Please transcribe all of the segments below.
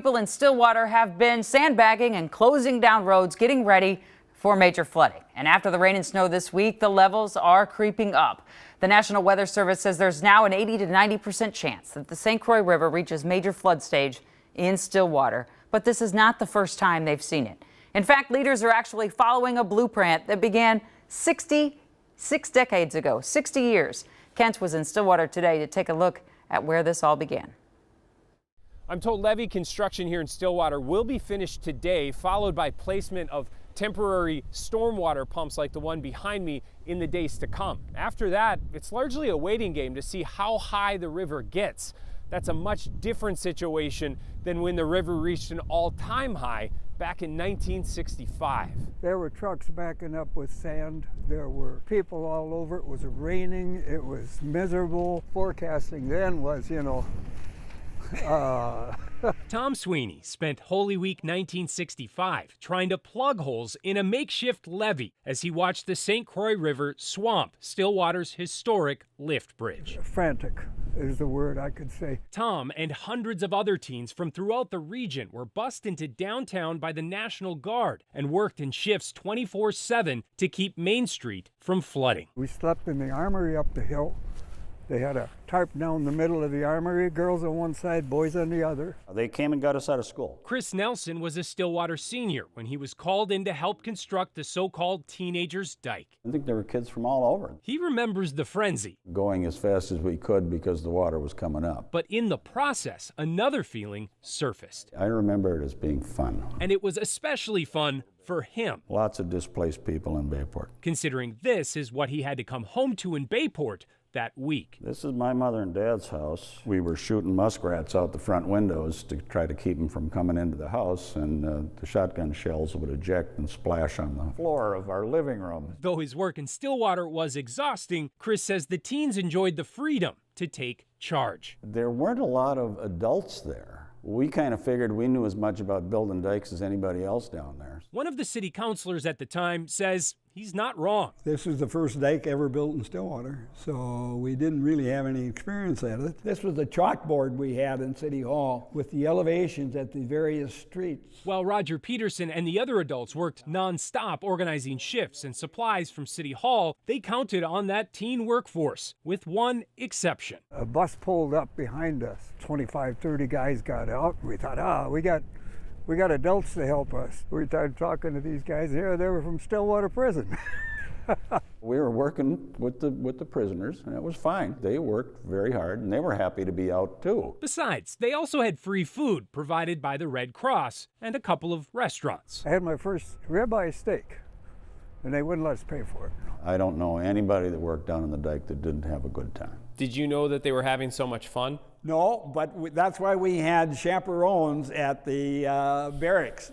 People in Stillwater have been sandbagging and closing down roads, getting ready for major flooding. And after the rain and snow this week, the levels are creeping up. The National Weather Service says there's now an 80 to 90% chance that the St. Croix River reaches major flood stage in Stillwater. But this is not the first time they've seen it. In fact, leaders are actually following a blueprint that began 66 decades ago, 60 years. Kent was in Stillwater today to take a look at where this all began. I'm told levee construction here in Stillwater will be finished today, followed by placement of temporary stormwater pumps like the one behind me in the days to come. After that, it's largely a waiting game to see how high the river gets. That's a much different situation than when the river reached an all-time high back in 1965. There were trucks backing up with sand. There were people all over. It was raining. It was miserable. Forecasting then was, Tom Sweeney spent Holy Week 1965 trying to plug holes in a makeshift levee as he watched the St. Croix River swamp Stillwater's historic lift bridge. Frantic is the word I could say. Tom and hundreds of other teens from throughout the region were bussed into downtown by the National Guard and worked in shifts 24/7 to keep Main Street from flooding. We slept in the armory up the hill. They had a tarp down the middle of the armory, girls on one side, boys on the other. They came and got us out of school. Chris Nelson was a Stillwater senior when he was called in to help construct the so-called Teenagers' Dike. I think there were kids from all over. He remembers the frenzy. Going as fast as we could because the water was coming up. But in the process, another feeling surfaced. I remember it as being fun. And it was especially fun for him. Lots of displaced people in Bayport. Considering this is what he had to come home to in Bayport that week. This is my mother and dad's house. We were shooting muskrats out the front windows to try to keep them from coming into the house, and the shotgun shells would eject and splash on the floor of our living room. Though his work in Stillwater was exhausting, Chris says the teens enjoyed the freedom to take charge. There weren't a lot of adults there. We kind of figured we knew as much about building dikes as anybody else down there. One of the city councilors at the time says he's not wrong. This was the first dike ever built in Stillwater, so we didn't really have any experience at it. This was the chalkboard we had in City Hall with the elevations at the various streets. While Roger Peterson and the other adults worked nonstop organizing shifts and supplies from City Hall, they counted on that teen workforce, with one exception. A bus pulled up behind us. 25, 30 guys got out. We thought, we got adults to help us. We started talking to these guys here. They were from Stillwater Prison. We were working with the prisoners, and it was fine. They worked very hard, and they were happy to be out too. Besides, they also had free food provided by the Red Cross and a couple of restaurants. I had my first ribeye steak, and they wouldn't let us pay for it. I don't know anybody that worked down on the dike that didn't have a good time. Did you know that they were having so much fun? No, but that's why we had chaperones at the barracks.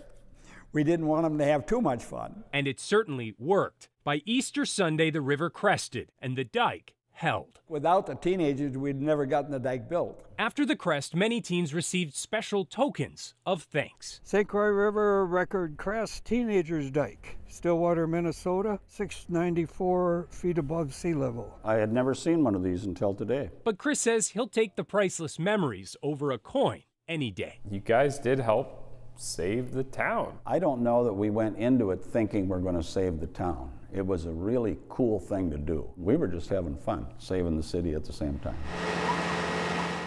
We didn't want them to have too much fun. And it certainly worked. By Easter Sunday, the river crested and the dike held. Without the teenagers, we'd never gotten the dike built. After the crest, many teens received special tokens of thanks. St. Croix River Record Crest Teenagers Dike, Stillwater, Minnesota, 694 feet above sea level. I had never seen one of these until today. But Chris says he'll take the priceless memories over a coin any day. You guys did help save the town. I don't know that we went into it thinking we're going to save the town. It was a really cool thing to do. We were just having fun, saving the city at the same time.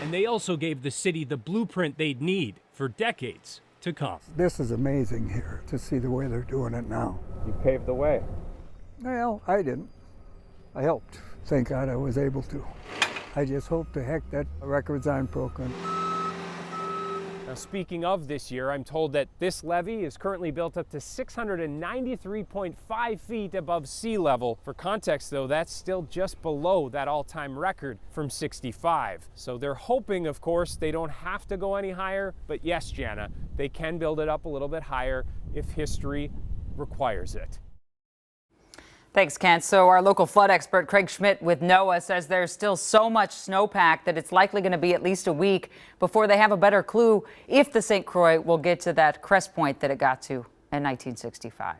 And they also gave the city the blueprint they'd need for decades to come. This is amazing here to see the way they're doing it now. You paved the way. Well, I didn't. I helped. Thank God I was able to. I just hope to heck that record's unbroken. Now, speaking of this year, I'm told that this levee is currently built up to 693.5 feet above sea level. For context, though, that's still just below that all-time record from '65. So they're hoping, of course, they don't have to go any higher. But yes, Jana, they can build it up a little bit higher if history requires it. Thanks, Kent. So our local flood expert Craig Schmidt with NOAA says there's still so much snowpack that it's likely going to be at least a week before they have a better clue if the St. Croix will get to that crest point that it got to in 1965.